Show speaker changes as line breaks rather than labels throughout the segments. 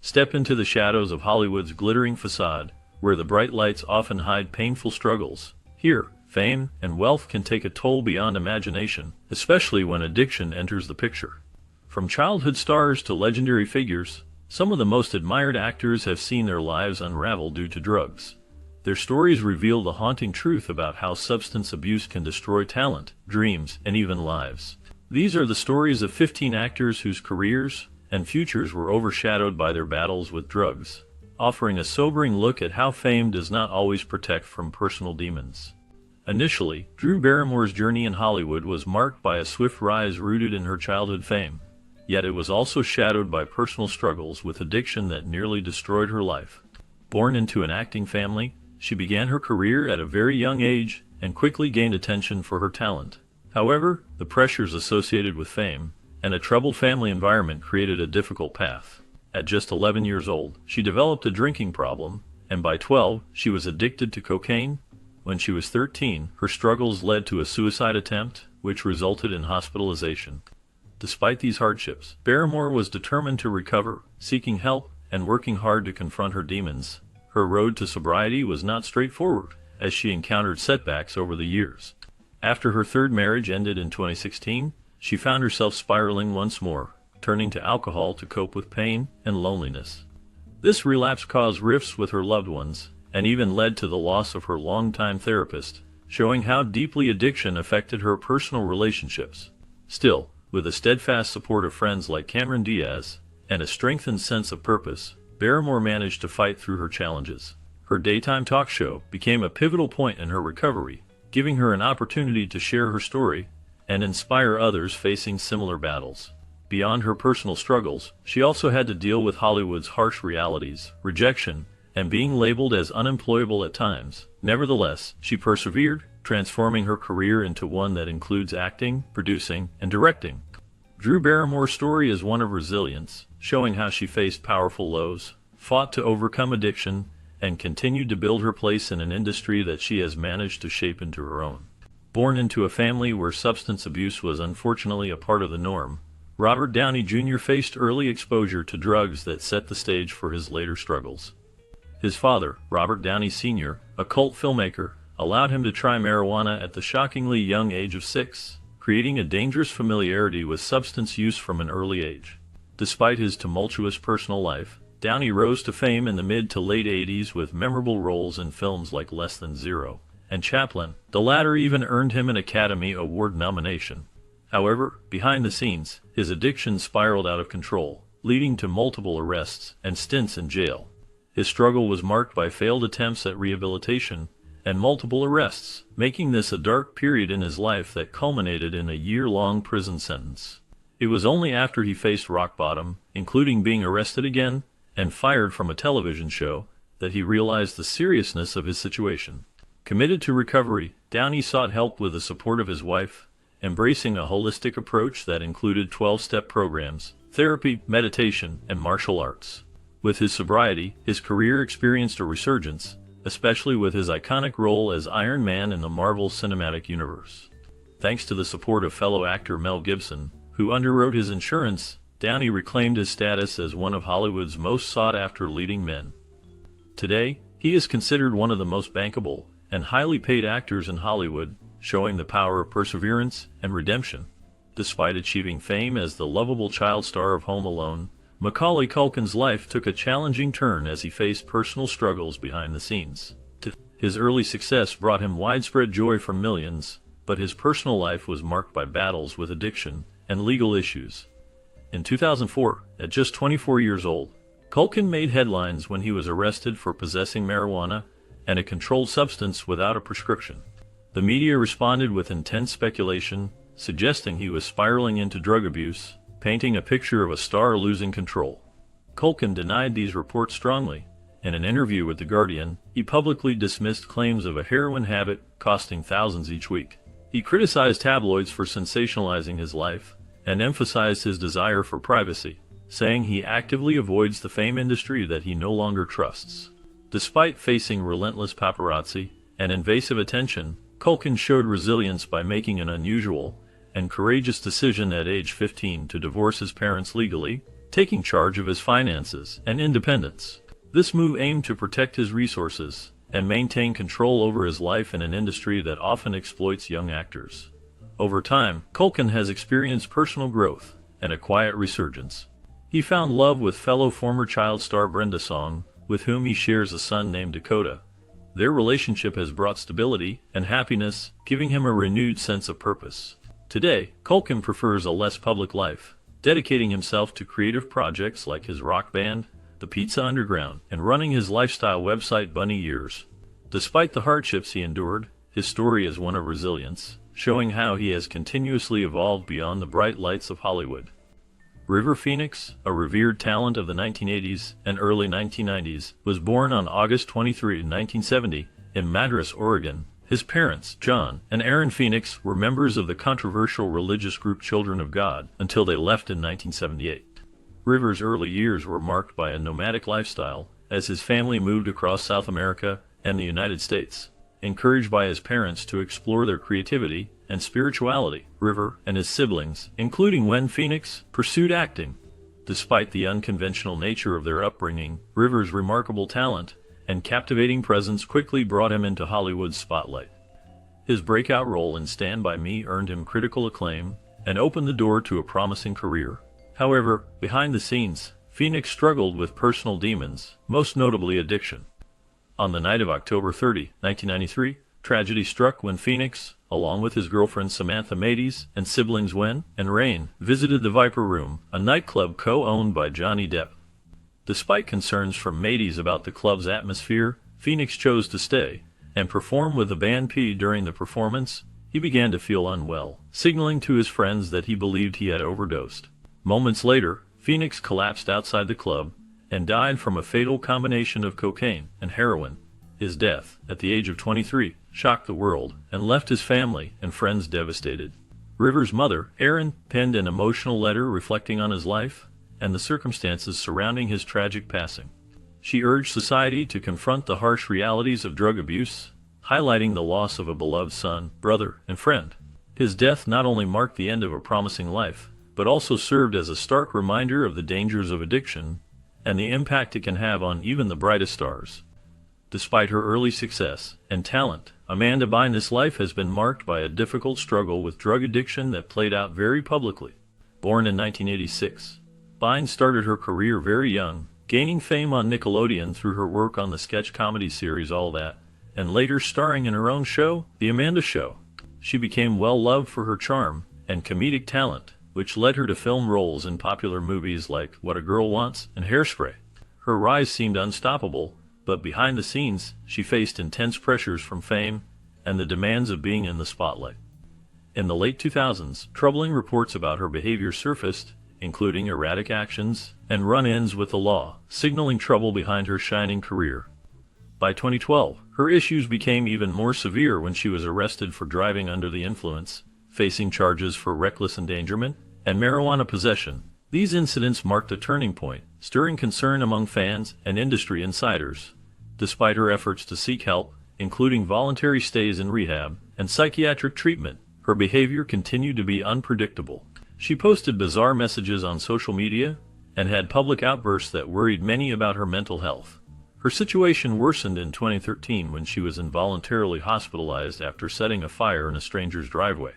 Step into the shadows of Hollywood's glittering facade, where the bright lights often hide painful struggles. Here, fame and wealth can take a toll beyond imagination, especially when addiction enters the picture. From childhood stars to legendary figures, some of the most admired actors have seen their lives unravel due to drugs. Their stories reveal the haunting truth about how substance abuse can destroy talent, dreams, and even lives. These are the stories of 15 actors whose careers and futures were overshadowed by their battles with drugs, offering a sobering look at how fame does not always protect from personal demons. Initially, Drew Barrymore's journey in Hollywood was marked by a swift rise rooted in her childhood fame. Yet it was also shadowed by personal struggles with addiction that nearly destroyed her life. Born into an acting family, she began her career at a very young age and quickly gained attention for her talent. However, the pressures associated with fame and a troubled family environment created a difficult path. At just 11 years old, she developed a drinking problem, and by 12, she was addicted to cocaine. When she was 13, her struggles led to a suicide attempt, which resulted in hospitalization. Despite these hardships, Barrymore was determined to recover, seeking help and working hard to confront her demons. Her road to sobriety was not straightforward, as she encountered setbacks over the years. After her third marriage ended in 2016, she found herself spiraling once more, turning to alcohol to cope with pain and loneliness. This relapse caused rifts with her loved ones, and even led to the loss of her longtime therapist, showing how deeply addiction affected her personal relationships. Still, with the steadfast support of friends like Cameron Diaz and a strengthened sense of purpose, Barrymore managed to fight through her challenges. Her daytime talk show became a pivotal point in her recovery, giving her an opportunity to share her story and inspire others facing similar battles. Beyond her personal struggles, she also had to deal with Hollywood's harsh realities, rejection, and being labeled as unemployable at times. Nevertheless, she persevered, transforming her career into one that includes acting, producing, and directing. Drew Barrymore's story is one of resilience, showing how she faced powerful lows, fought to overcome addiction, and continued to build her place in an industry that she has managed to shape into her own. Born into a family where substance abuse was unfortunately a part of the norm, Robert Downey Jr. faced early exposure to drugs that set the stage for his later struggles. His father, Robert Downey Sr., a cult filmmaker, allowed him to try marijuana at the shockingly young age of 6, creating a dangerous familiarity with substance use from an early age. Despite his tumultuous personal life, Downey rose to fame in the mid to late 80s with memorable roles in films like Less Than Zero and Chaplin. The latter even earned him an Academy Award nomination. However, behind the scenes, his addiction spiraled out of control, leading to multiple arrests and stints in jail. His struggle was marked by failed attempts at rehabilitation and multiple arrests, making this a dark period in his life that culminated in a year-long prison sentence. It was only after he faced rock bottom, including being arrested again and fired from a television show, that he realized the seriousness of his situation. Committed to recovery, Downey sought help with the support of his wife, embracing a holistic approach that included 12-step programs, therapy, meditation, and martial arts. With his sobriety, his career experienced a resurgence, especially with his iconic role as Iron Man in the Marvel Cinematic Universe. Thanks to the support of fellow actor Mel Gibson, who underwrote his insurance, Downey reclaimed his status as one of Hollywood's most sought-after leading men. Today, he is considered one of the most bankable and highly paid actors in Hollywood, showing the power of perseverance and redemption. Despite achieving fame as the lovable child star of Home Alone, Macaulay Culkin's life took a challenging turn as he faced personal struggles behind the scenes. His early success brought him widespread joy from millions, but his personal life was marked by battles with addiction and legal issues. In 2004, at just 24 years old, Culkin made headlines when he was arrested for possessing marijuana and a controlled substance without a prescription. The media responded with intense speculation, suggesting he was spiraling into drug abuse, painting a picture of a star losing control. Culkin denied these reports strongly. In an interview with The Guardian, he publicly dismissed claims of a heroin habit costing thousands each week. He criticized tabloids for sensationalizing his life and emphasized his desire for privacy, saying he actively avoids the fame industry that he no longer trusts. Despite facing relentless paparazzi and invasive attention, Culkin showed resilience by making an unusual and courageous decision at age 15 to divorce his parents legally. taking charge of his finances and independence. This move aimed to protect his resources and maintain control over his life in an industry that often exploits young actors. Over time, Culkin has experienced personal growth and a quiet resurgence. He found love with fellow former child star Brenda Song, with whom he shares a son named Dakota. Their relationship has brought stability and happiness, giving him a renewed sense of purpose. Today, Culkin prefers a less public life, dedicating himself to creative projects like his rock band, The Pizza Underground, and running his lifestyle website Bunny Years. Despite the hardships he endured, his story is one of resilience, showing how he has continuously evolved beyond the bright lights of Hollywood. River Phoenix, a revered talent of the 1980s and early 1990s, was born on August 23, 1970, in Madras, Oregon. His parents, John and Aaron Phoenix, were members of the controversial religious group Children of God until they left in 1978. River's early years were marked by a nomadic lifestyle, as his family moved across South America and the United States. Encouraged by his parents to explore their creativity and spirituality, River and his siblings, including Wen Phoenix, pursued acting. Despite the unconventional nature of their upbringing, River's remarkable talent and captivating presence quickly brought him into Hollywood's spotlight. His breakout role in Stand By Me earned him critical acclaim and opened the door to a promising career. However, behind the scenes, Phoenix struggled with personal demons, most notably addiction. On the night of October 30, 1993, tragedy struck when Phoenix, along with his girlfriend Samantha Matiz and siblings Wen and Rain, visited the Viper Room, a nightclub co-owned by Johnny Depp. Despite concerns from Matiz about the club's atmosphere, Phoenix chose to stay and perform with the band P. During the performance, he began to feel unwell, signaling to his friends that he believed he had overdosed. Moments later, Phoenix collapsed outside the club and died from a fatal combination of cocaine and heroin. His death, at the age of 23, shocked the world and left his family and friends devastated. River's mother, Erin, penned an emotional letter reflecting on his life and the circumstances surrounding his tragic passing. She urged society to confront the harsh realities of drug abuse, highlighting the loss of a beloved son, brother, and friend. His death not only marked the end of a promising life, but also served as a stark reminder of the dangers of addiction and the impact it can have on even the brightest stars. Despite her early success and talent, Amanda Bynes' life has been marked by a difficult struggle with drug addiction that played out very publicly. Born in 1986, Bynes started her career very young, gaining fame on Nickelodeon through her work on the sketch comedy series All That, and later starring in her own show, The Amanda Show. She became well loved for her charm and comedic talent, which led her to film roles in popular movies like What a Girl Wants and Hairspray. Her rise seemed unstoppable, but behind the scenes, she faced intense pressures from fame and the demands of being in the spotlight. In the late 2000s, troubling reports about her behavior surfaced, including erratic actions and run-ins with the law, signaling trouble behind her shining career. By 2012, her issues became even more severe when she was arrested for driving under the influence, facing charges for reckless endangerment and marijuana possession. These incidents marked a turning point, stirring concern among fans and industry insiders. Despite her efforts to seek help, including voluntary stays in rehab and psychiatric treatment, her behavior continued to be unpredictable. She posted bizarre messages on social media and had public outbursts that worried many about her mental health. Her situation worsened in 2013 when she was involuntarily hospitalized after setting a fire in a stranger's driveway.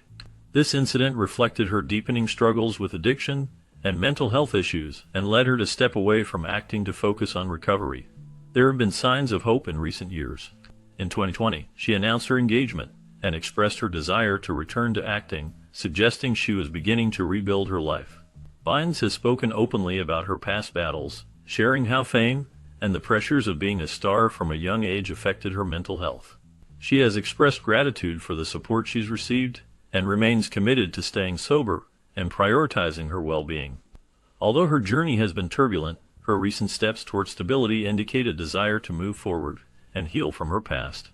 This incident reflected her deepening struggles with addiction and mental health issues and led her to step away from acting to focus on recovery. There have been signs of hope in recent years. In 2020, she announced her engagement and expressed her desire to return to acting, suggesting she was beginning to rebuild her life. Bynes has spoken openly about her past battles, sharing how fame and the pressures of being a star from a young age affected her mental health. She has expressed gratitude for the support she's received and remains committed to staying sober and prioritizing her well-being. Although her journey has been turbulent, her recent steps toward stability indicate a desire to move forward and heal from her past.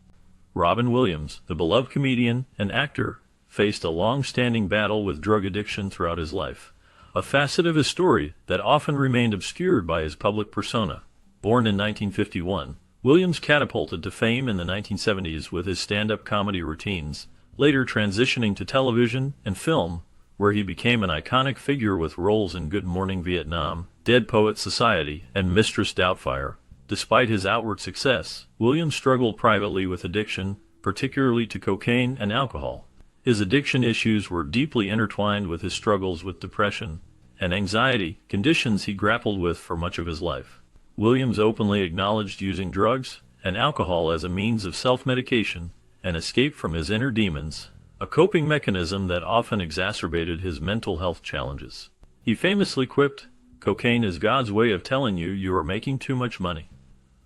Robin Williams, the beloved comedian and actor, faced a long-standing battle with drug addiction throughout his life, a facet of his story that often remained obscured by his public persona. Born in 1951, Williams catapulted to fame in the 1970s with his stand-up comedy routines, later transitioning to television and film, where he became an iconic figure with roles in Good Morning Vietnam, Dead Poets Society, and Mistress Doubtfire. Despite his outward success, Williams struggled privately with addiction, particularly to cocaine and alcohol. His addiction issues were deeply intertwined with his struggles with depression and anxiety, conditions he grappled with for much of his life. Williams openly acknowledged using drugs and alcohol as a means of self-medication and escape from his inner demons, a coping mechanism that often exacerbated his mental health challenges. He famously quipped, "Cocaine is God's way of telling you you are making too much money."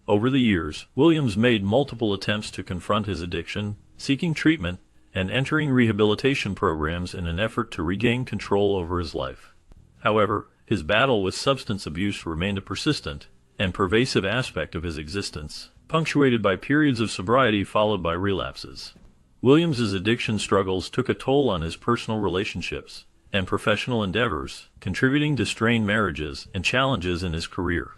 Over the years, Williams made multiple attempts to confront his addiction, seeking treatment and entering rehabilitation programs in an effort to regain control over his life. However, his battle with substance abuse remained a persistent and pervasive aspect of his existence, punctuated by periods of sobriety followed by relapses. Williams's addiction struggles took a toll on his personal relationships and professional endeavors, contributing to strained marriages and challenges in his career.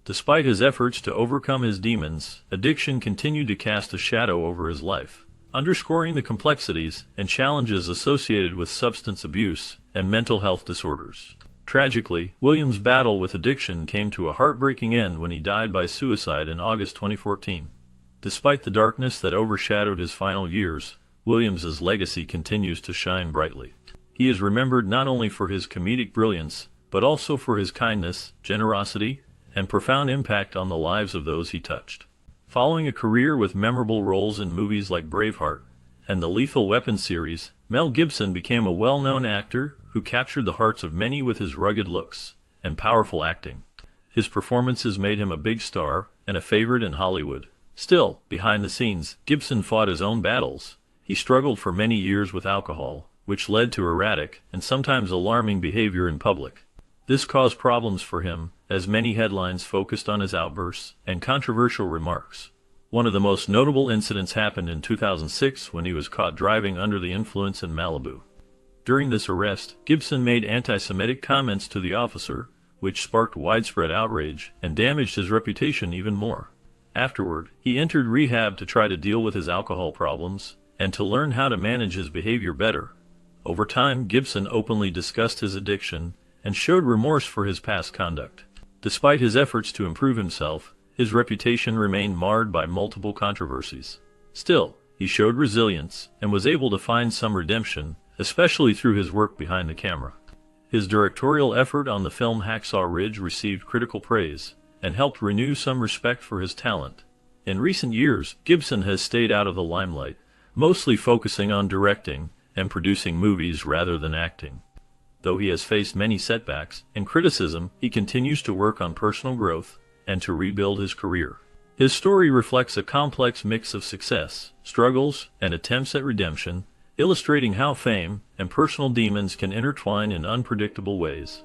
Despite his efforts to overcome his demons, addiction continued to cast a shadow over his life, underscoring the complexities and challenges associated with substance abuse and mental health disorders. Tragically, Williams' battle with addiction came to a heartbreaking end when he died by suicide in August 2014. Despite the darkness that overshadowed his final years, Williams's legacy continues to shine brightly. He is remembered not only for his comedic brilliance, but also for his kindness, generosity, and profound impact on the lives of those he touched. Following a career with memorable roles in movies like Braveheart and the Lethal Weapon series, Mel Gibson became a well-known actor who captured the hearts of many with his rugged looks and powerful acting. His performances made him a big star and a favorite in Hollywood. Still, behind the scenes, Gibson fought his own battles. He struggled for many years with alcohol, which led to erratic and sometimes alarming behavior in public. This caused problems for him, as many headlines focused on his outbursts and controversial remarks. One of the most notable incidents happened in 2006 when he was caught driving under the influence in Malibu. During this arrest, Gibson made anti-Semitic comments to the officer, which sparked widespread outrage and damaged his reputation even more. Afterward, he entered rehab to try to deal with his alcohol problems and to learn how to manage his behavior better. Over time, Gibson openly discussed his addiction and showed remorse for his past conduct. Despite his efforts to improve himself, his reputation remained marred by multiple controversies. Still, he showed resilience and was able to find some redemption, especially through his work behind the camera. His directorial effort on the film Hacksaw Ridge received critical praise and helped renew some respect for his talent. In recent years, Gibson has stayed out of the limelight, mostly focusing on directing and producing movies rather than acting. Though he has faced many setbacks and criticism, he continues to work on personal growth and to rebuild his career. His story reflects a complex mix of success, struggles, and attempts at redemption, illustrating how fame and personal demons can intertwine in unpredictable ways.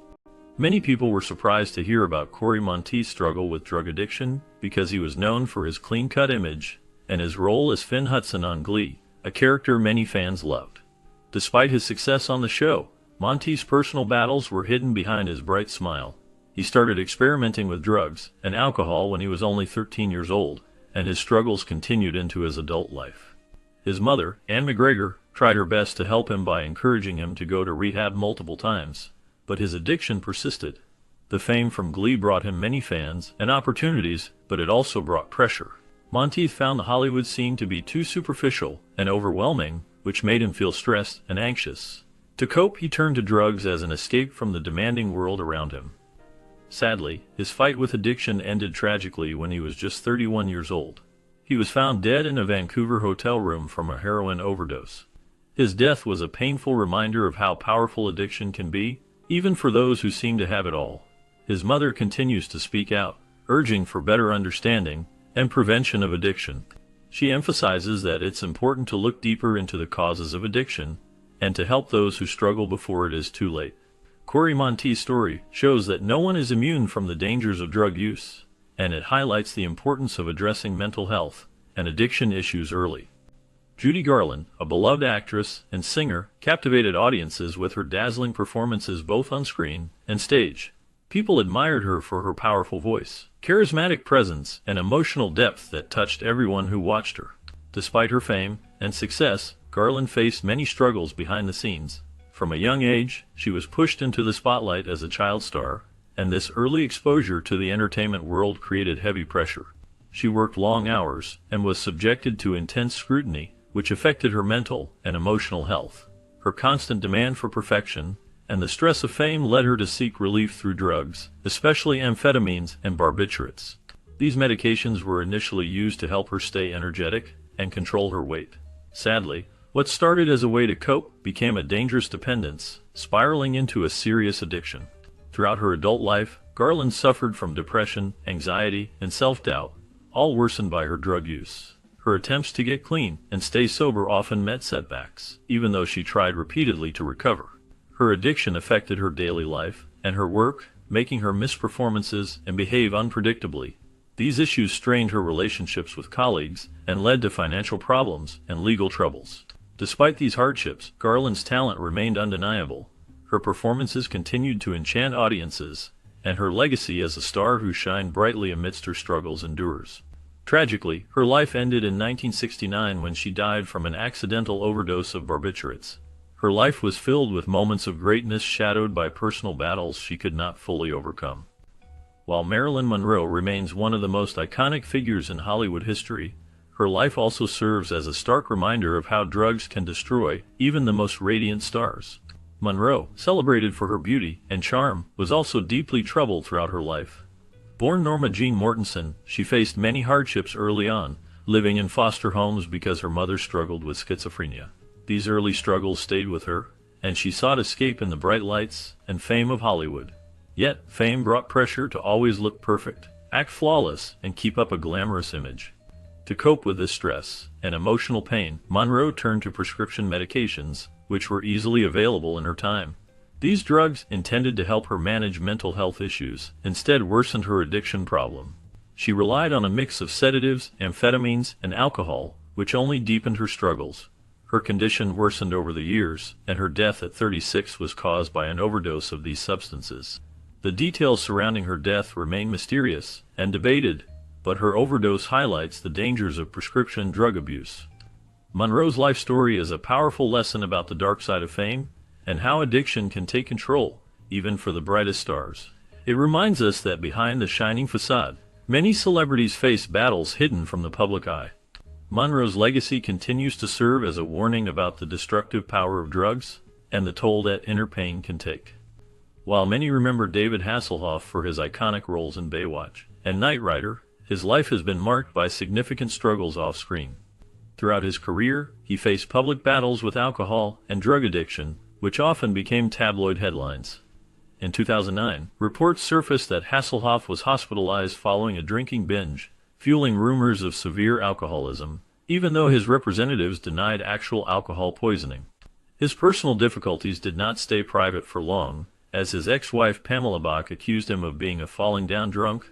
Many people were surprised to hear about Cory Monteith's struggle with drug addiction because he was known for his clean-cut image and his role as Finn Hudson on Glee, a character many fans loved. Despite his success on the show, Monteith's personal battles were hidden behind his bright smile. He started experimenting with drugs and alcohol when he was only 13 years old, and his struggles continued into his adult life. His mother, Anne McGregor, tried her best to help him by encouraging him to go to rehab multiple times, but his addiction persisted. The fame from Glee brought him many fans and opportunities, but it also brought pressure. Monteith found the Hollywood scene to be too superficial and overwhelming, which made him feel stressed and anxious. To cope, he turned to drugs as an escape from the demanding world around him. Sadly, his fight with addiction ended tragically when he was just 31 years old. He was found dead in a Vancouver hotel room from a heroin overdose. His death was a painful reminder of how powerful addiction can be, even for those who seem to have it all. His mother continues to speak out, urging for better understanding and prevention of addiction. She emphasizes that it's important to look deeper into the causes of addiction and to help those who struggle before it is too late. Cory Monteith's story shows that no one is immune from the dangers of drug use, and it highlights the importance of addressing mental health and addiction issues early. Judy Garland, a beloved actress and singer, captivated audiences with her dazzling performances both on screen and stage. People admired her for her powerful voice, charismatic presence, and emotional depth that touched everyone who watched her. Despite her fame and success, Garland faced many struggles behind the scenes. From a young age, she was pushed into the spotlight as a child star, and this early exposure to the entertainment world created heavy pressure. She worked long hours and was subjected to intense scrutiny, which affected her mental and emotional health. Her constant demand for perfection and the stress of fame led her to seek relief through drugs, especially amphetamines and barbiturates. These medications were initially used to help her stay energetic and control her weight. Sadly, what started as a way to cope became a dangerous dependence, spiraling into a serious addiction. Throughout her adult life, Garland suffered from depression, anxiety, and self-doubt, all worsened by her drug use. Her attempts to get clean and stay sober often met setbacks, even though she tried repeatedly to recover. Her addiction affected her daily life and her work, making her miss performances and behave unpredictably. These issues strained her relationships with colleagues and led to financial problems and legal troubles. Despite these hardships, Garland's talent remained undeniable. Her performances continued to enchant audiences, and her legacy as a star who shined brightly amidst her struggles endures. Tragically, her life ended in 1969 when she died from an accidental overdose of barbiturates. Her life was filled with moments of greatness shadowed by personal battles she could not fully overcome. While Marilyn Monroe remains one of the most iconic figures in Hollywood history, her life also serves as a stark reminder of how drugs can destroy even the most radiant stars. Monroe, celebrated for her beauty and charm, was also deeply troubled throughout her life. Born Norma Jean Mortensen, she faced many hardships early on, living in foster homes because her mother struggled with schizophrenia. These early struggles stayed with her, and she sought escape in the bright lights and fame of Hollywood. Yet, fame brought pressure to always look perfect, act flawless, and keep up a glamorous image. To cope with this stress and emotional pain, Monroe turned to prescription medications, which were easily available in her time. These drugs, intended to help her manage mental health issues, instead worsened her addiction problem. She relied on a mix of sedatives, amphetamines, and alcohol, which only deepened her struggles. Her condition worsened over the years, and her death at 36 was caused by an overdose of these substances. The details surrounding her death remain mysterious and debated, but her overdose highlights the dangers of prescription drug abuse. Monroe's life story is a powerful lesson about the dark side of fame and how addiction can take control, even for the brightest stars. It reminds us that behind the shining facade, many celebrities face battles hidden from the public eye. Monroe's legacy continues to serve as a warning about the destructive power of drugs and the toll that inner pain can take. While many remember David Hasselhoff for his iconic roles in Baywatch and Knight Rider, his life has been marked by significant struggles off-screen. Throughout his career, he faced public battles with alcohol and drug addiction, which often became tabloid headlines. In 2009, reports surfaced that Hasselhoff was hospitalized following a drinking binge, fueling rumors of severe alcoholism, even though his representatives denied actual alcohol poisoning. His personal difficulties did not stay private for long, as his ex-wife Pamela Bach accused him of being a falling-down drunk,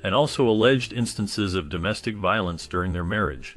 and also alleged instances of domestic violence during their marriage.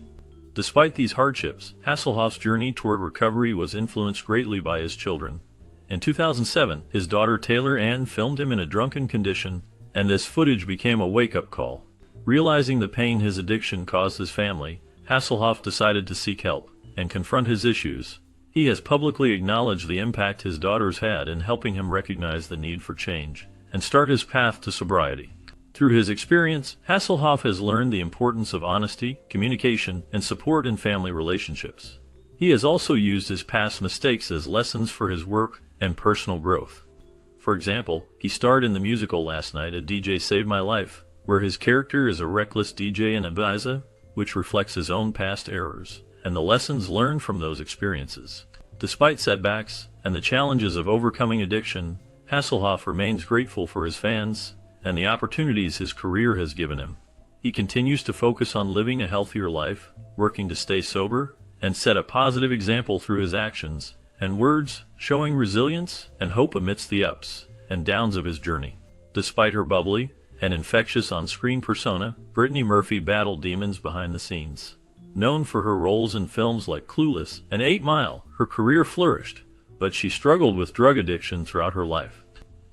Despite these hardships, Hasselhoff's journey toward recovery was influenced greatly by his children. In 2007, his daughter Taylor Ann filmed him in a drunken condition, and this footage became a wake-up call. Realizing the pain his addiction caused his family, Hasselhoff decided to seek help and confront his issues. He has publicly acknowledged the impact his daughters had in helping him recognize the need for change and start his path to sobriety. Through his experience, Hasselhoff has learned the importance of honesty, communication, and support in family relationships. He has also used his past mistakes as lessons for his work and personal growth. For example, he starred in the musical Last Night, A DJ Saved My Life, where his character is a reckless DJ in Ibiza, which reflects his own past errors and the lessons learned from those experiences. Despite setbacks and the challenges of overcoming addiction, Hasselhoff remains grateful for his fans and the opportunities his career has given him. He continues to focus on living a healthier life, working to stay sober, and set a positive example through his actions and words, showing resilience and hope amidst the ups and downs of his journey. Despite her bubbly and infectious on-screen persona, Brittany Murphy battled demons behind the scenes. Known for her roles in films like Clueless and 8 Mile, her career flourished, but she struggled with drug addiction throughout her life.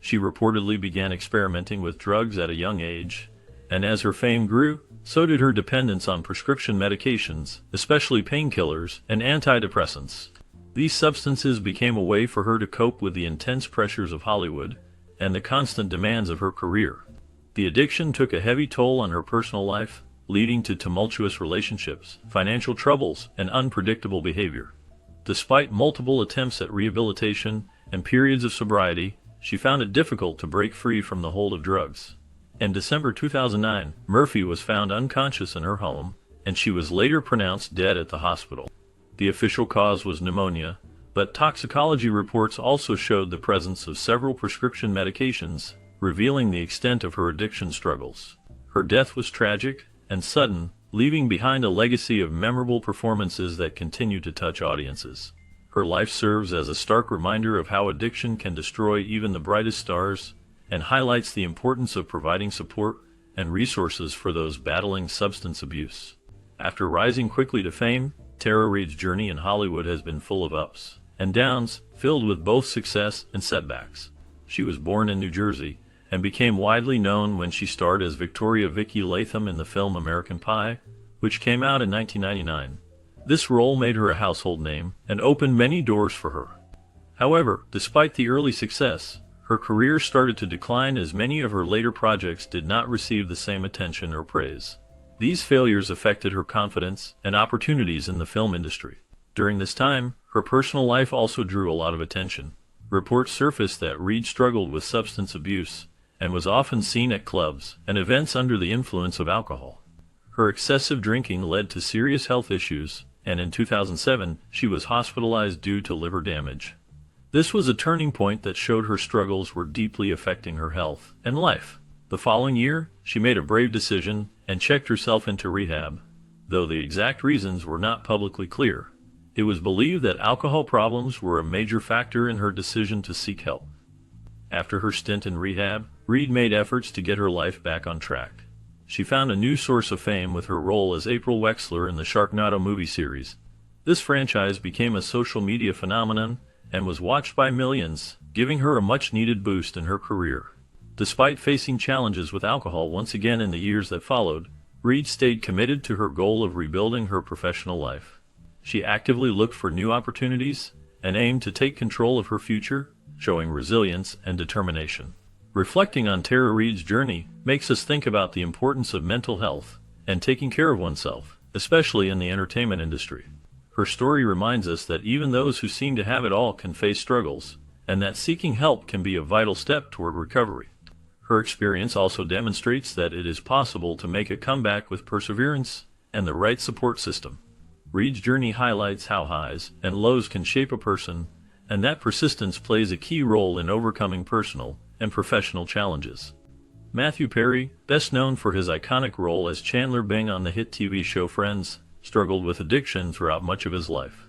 She reportedly began experimenting with drugs at a young age, and as her fame grew, so did her dependence on prescription medications, especially painkillers and antidepressants. These substances became a way for her to cope with the intense pressures of Hollywood and the constant demands of her career. The addiction took a heavy toll on her personal life, leading to tumultuous relationships, financial troubles, and unpredictable behavior. Despite multiple attempts at rehabilitation and periods of sobriety, she found it difficult to break free from the hold of drugs. In December 2009, Murphy was found unconscious in her home, and she was later pronounced dead at the hospital. The official cause was pneumonia, but toxicology reports also showed the presence of several prescription medications, revealing the extent of her addiction struggles. Her death was tragic and sudden, leaving behind a legacy of memorable performances that continue to touch audiences. Her life serves as a stark reminder of how addiction can destroy even the brightest stars, and highlights the importance of providing support and resources for those battling substance abuse. After rising quickly to fame, Tara Reid's journey in Hollywood has been full of ups and downs, filled with both success and setbacks. She was born in New Jersey and became widely known when she starred as Victoria Vicky Latham in the film American Pie, which came out in 1999. This role made her a household name and opened many doors for her. However, despite the early success, her career started to decline as many of her later projects did not receive the same attention or praise. These failures affected her confidence and opportunities in the film industry. During this time, her personal life also drew a lot of attention. Reports surfaced that Reid struggled with substance abuse and was often seen at clubs and events under the influence of alcohol. Her excessive drinking led to serious health issues, and in 2007, she was hospitalized due to liver damage. This was a turning point that showed her struggles were deeply affecting her health and life. The following year, she made a brave decision and checked herself into rehab. Though the exact reasons were not publicly clear, it was believed that alcohol problems were a major factor in her decision to seek help. After her stint in rehab, Reid made efforts to get her life back on track. She found a new source of fame with her role as April Wexler in the Sharknado movie series. This franchise became a social media phenomenon and was watched by millions, giving her a much-needed boost in her career. Despite facing challenges with alcohol once again in the years that followed, Reid stayed committed to her goal of rebuilding her professional life. She actively looked for new opportunities and aimed to take control of her future, showing resilience and determination. Reflecting on Tara Reid's journey makes us think about the importance of mental health and taking care of oneself, especially in the entertainment industry. Her story reminds us that even those who seem to have it all can face struggles, and that seeking help can be a vital step toward recovery. Her experience also demonstrates that it is possible to make a comeback with perseverance and the right support system. Reid's journey highlights how highs and lows can shape a person, and that persistence plays a key role in overcoming personal and professional challenges. Matthew Perry, best known for his iconic role as Chandler Bing on the hit TV show Friends, struggled with addiction throughout much of his life.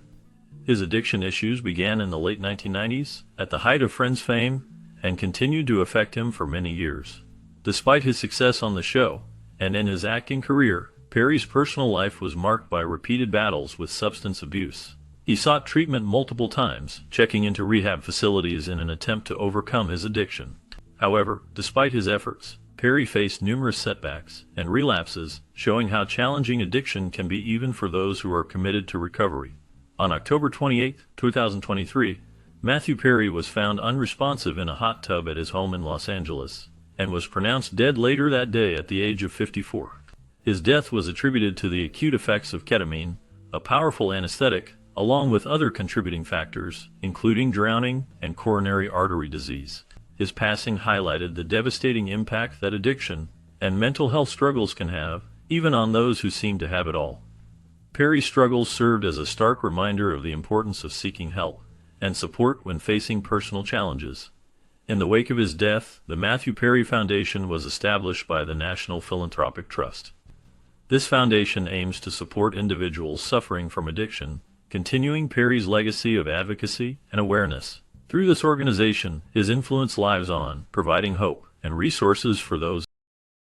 His addiction issues began in the late 1990s, at the height of Friends fame, and continued to affect him for many years. Despite his success on the show, and in his acting career, Perry's personal life was marked by repeated battles with substance abuse. He sought treatment multiple times, checking into rehab facilities in an attempt to overcome his addiction. However, despite his efforts, Perry faced numerous setbacks and relapses, showing how challenging addiction can be even for those who are committed to recovery. On October 28, 2023, Matthew Perry was found unresponsive in a hot tub at his home in Los Angeles, and was pronounced dead later that day at the age of 54. His death was attributed to the acute effects of ketamine, a powerful anesthetic, along with other contributing factors, including drowning and coronary artery disease. His passing highlighted the devastating impact that addiction and mental health struggles can have, even on those who seem to have it all. Perry's struggles served as a stark reminder of the importance of seeking help and support when facing personal challenges. In the wake of his death, the Matthew Perry Foundation was established by the National Philanthropic Trust. This foundation aims to support individuals suffering from addiction, continuing Perry's legacy of advocacy and awareness. Through this organization, his influence lives on, providing hope and resources for those